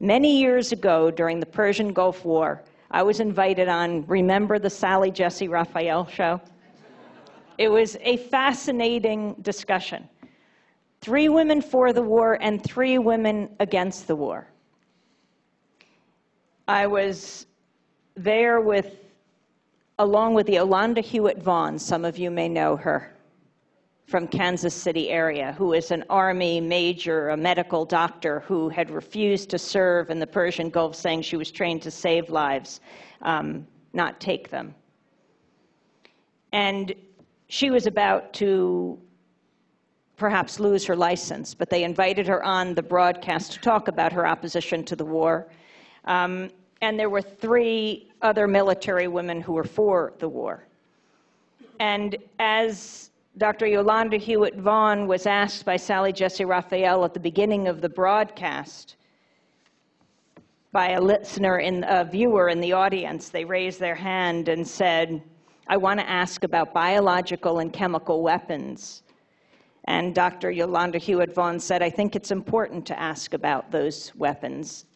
Many years ago, during the Persian Gulf War, I was invited on, remember the Sally Jesse Raphael show? It was a fascinating discussion. 3 women for the war and 3 women against the war. I was there along with Yolanda Hewitt Vaughn, some of you may know her, from Kansas City area, who is an Army major, a medical doctor who had refused to serve in the Persian Gulf, saying she was trained to save lives, not take them. And she was about to perhaps lose her license, but they invited her on the broadcast to talk about her opposition to the war. And there were 3 other military women who were for the war. And as Dr. Yolanda Hewitt Vaughn was asked by Sally Jesse Raphael at the beginning of the broadcast by a listener, a viewer in the audience, they raised their hand and said, I want to ask about biological and chemical weapons. And Dr. Yolanda Hewitt Vaughn said, I think it's important to ask about those weapons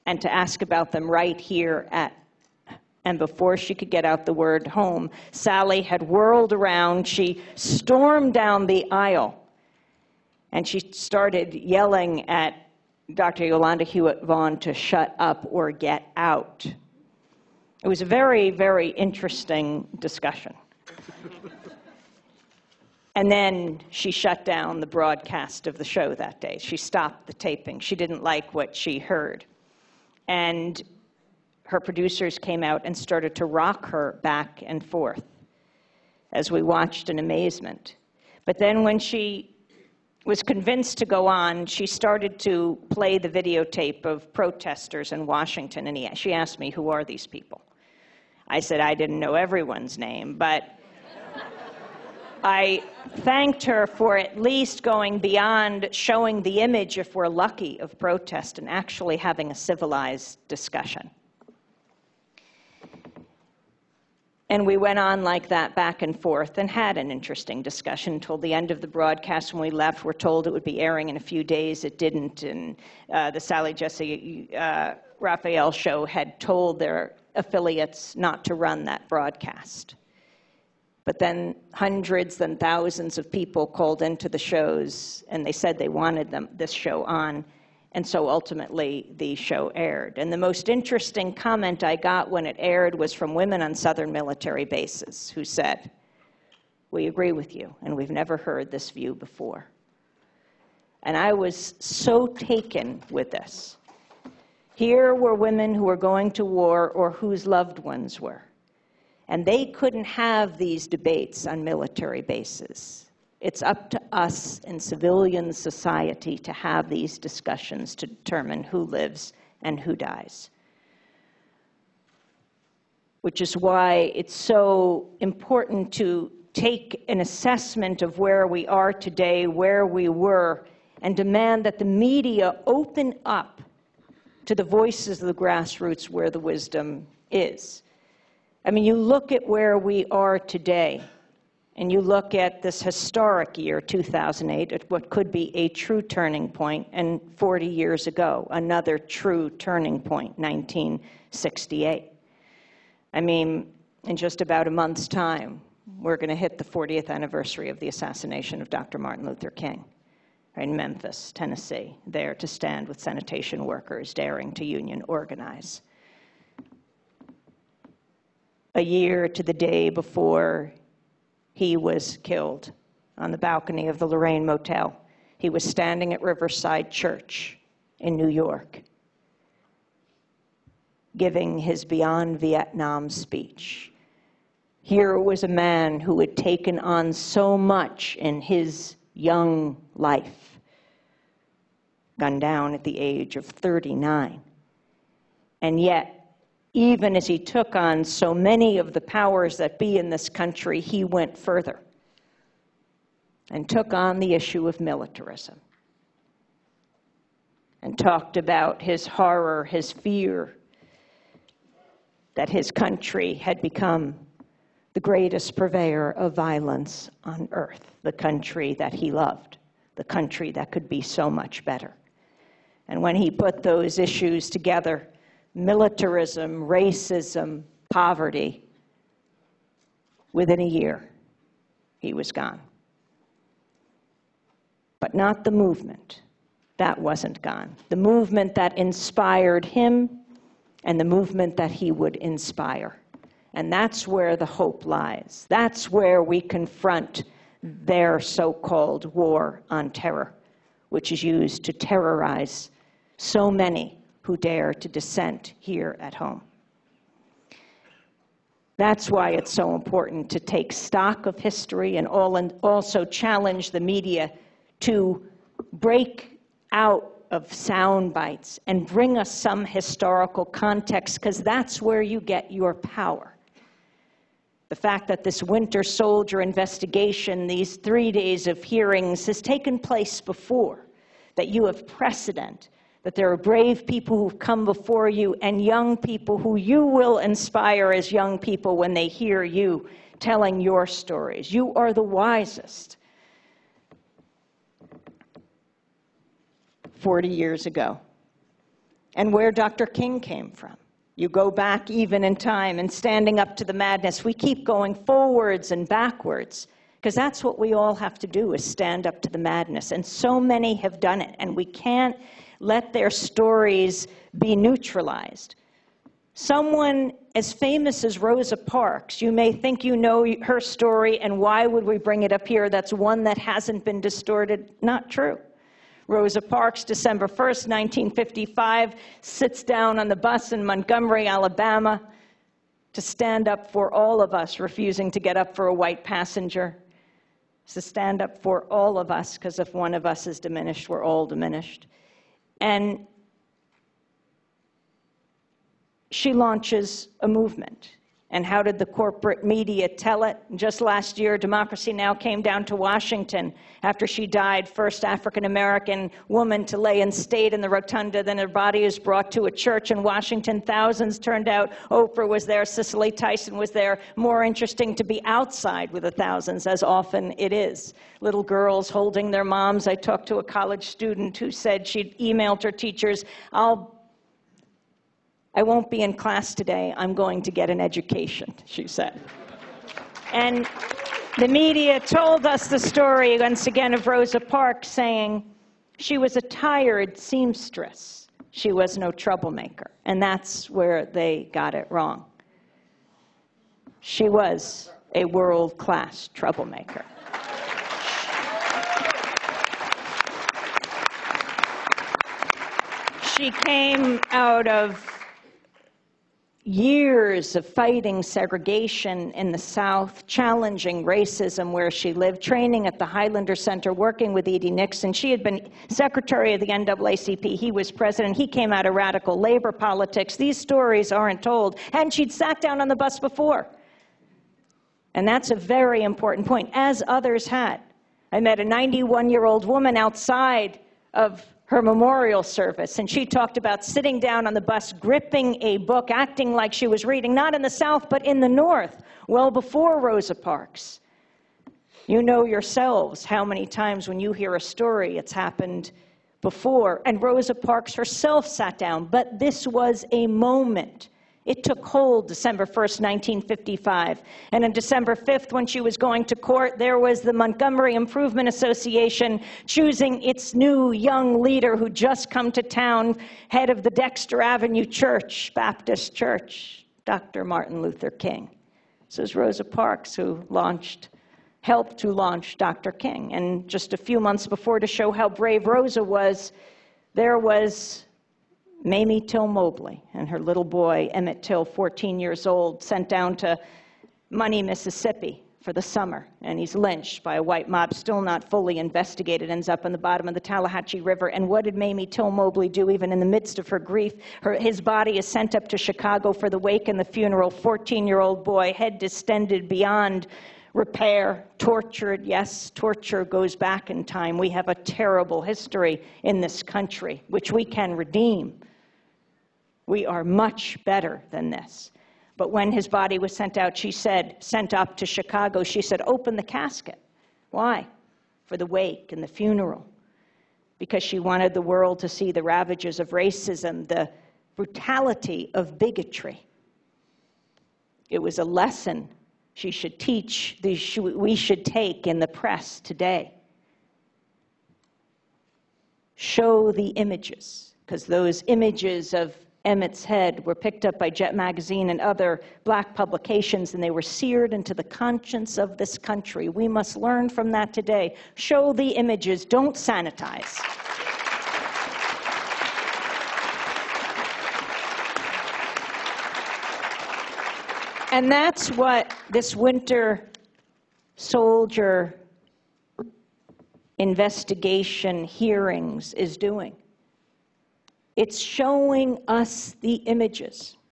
and to ask about them right here at, and before she could get out the word home, Sally had whirled around, she stormed down the aisle, and she started yelling at Dr. Yolanda Hewitt Vaughn to shut up or get out. It was a very, very interesting discussion. And then she shut down the broadcast of the show that day. She stopped the taping. She didn't like what she heard. And her producers came out and started to rock her back and forth as we watched in amazement. But then when she was convinced to go on, she started to play the videotape of protesters in Washington, and she asked me, who are these people? I said I didn't know everyone's name, but I thanked her for at least going beyond showing the image, if we're lucky, of protest and actually having a civilized discussion. And we went on like that back and forth and had an interesting discussion until the end of the broadcast. When we left, we're told it would be airing in a few days. It didn't, and the Sally Jesse Raphael show had told their affiliates not to run that broadcast. But then hundreds and thousands of people called into the shows, and they said they wanted this show on, and so ultimately the show aired. And the most interesting comment I got when it aired was from women on Southern military bases who said, we agree with you, and we've never heard this view before. And I was so taken with this. Here were women who were going to war or whose loved ones were. And they couldn't have these debates on military bases. It's up to us in civilian society to have these discussions to determine who lives and who dies. Which is why it's so important to take an assessment of where we are today, where we were, and demand that the media open up to the voices of the grassroots where the wisdom is. I mean, you look at where we are today, and you look at this historic year, 2008, at what could be a true turning point, and 40 years ago, another true turning point, 1968. I mean, in just about a month's time, we're going to hit the 40th anniversary of the assassination of Dr. Martin Luther King in Memphis, Tennessee, there to stand with sanitation workers daring to union organize. A year to the day before he was killed on the balcony of the Lorraine Motel. He was standing at Riverside Church in New York, giving his Beyond Vietnam speech. Here was a man who had taken on so much in his young life, gunned down at the age of 39. And yet, even as he took on so many of the powers that be in this country, he went further and took on the issue of militarism and talked about his horror, his fear that his country had become the greatest purveyor of violence on earth, the country that he loved, the country that could be so much better. And when he put those issues together, militarism, racism, poverty, within a year, he was gone. But not the movement. That wasn't gone. The movement that inspired him and the movement that he would inspire. And that's where the hope lies. That's where we confront their so-called war on terror, which is used to terrorize so many who dare to dissent here at home. That's why it's so important to take stock of history and also challenge the media to break out of sound bites and bring us some historical context, because that's where you get your power. The fact that this winter soldier investigation, these 3 days of hearings, has taken place before, that you have precedent, that there are brave people who've come before you and young people who you will inspire as young people when they hear you telling your stories. You are the wisest. 40 years ago, and where Dr. King came from. You go back even in time and standing up to the madness. We keep going forwards and backwards, because that's what we all have to do, is stand up to the madness. And so many have done it, and we can't let their stories be neutralized. Someone as famous as Rosa Parks, you may think you know her story, and why would we bring it up here? That's one that hasn't been distorted. Not true. Rosa Parks, December 1st, 1955, sits down on the bus in Montgomery, Alabama, to stand up for all of us, refusing to get up for a white passenger, to stand up for all of us, because if one of us is diminished, we're all diminished. And she launches a movement. And how did the corporate media tell it? Just last year, Democracy Now! Came down to Washington after she died, first African-American woman to lay in state in the rotunda. Then her body is brought to a church in Washington. Thousands turned out. Oprah was there. Cicely Tyson was there. More interesting to be outside with the thousands, as often it is. Little girls holding their moms. I talked to a college student who said she'd emailed her teachers, I won't be in class today. I'm going to get an education, she said. And the media told us the story, once again, of Rosa Parks saying she was a tired seamstress. She was no troublemaker. And that's where they got it wrong. She was a world-class troublemaker. She came out of years of fighting segregation in the South, challenging racism where she lived, training at the Highlander Center, working with Edie Nixon. She had been secretary of the NAACP. He was president. He came out of radical labor politics. These stories aren't told. And she'd sat down on the bus before. And that's a very important point, as others had. I met a 91-year-old woman outside of her memorial service, and she talked about sitting down on the bus, gripping a book, acting like she was reading, not in the South, but in the North, well before Rosa Parks. You know yourselves how many times when you hear a story, it's happened before. And Rosa Parks herself sat down, but this was a moment. It took hold December 1st, 1955. And on December 5th, when she was going to court, there was the Montgomery Improvement Association choosing its new young leader who'd just come to town, head of the Dexter Avenue Church, Baptist Church, Dr. Martin Luther King. This is Rosa Parks who helped to launch Dr. King. And just a few months before, to show how brave Rosa was, there was Mamie Till Mobley and her little boy, Emmett Till, 14 years old, sent down to Money, Mississippi for the summer. And he's lynched by a white mob, still not fully investigated, ends up on the bottom of the Tallahatchie River. And what did Mamie Till Mobley do even in the midst of her grief? His body is sent up to Chicago for the wake and the funeral. 14-year-old boy, head distended beyond repair, tortured. Yes, torture goes back in time. We have a terrible history in this country, which we can redeem. We are much better than this. But when his body was sent out, sent up to Chicago, she said, open the casket. Why? For the wake and the funeral. because she wanted the world to see the ravages of racism, the brutality of bigotry. It was a lesson she should teach, we should take in the press today. Show the images, because those images of Emmett's head were picked up by Jet Magazine and other black publications, and they were seared into the conscience of this country. We must learn from that today. Show the images, don't sanitize. And that's what this winter soldier investigation hearings is doing. It's showing us the images.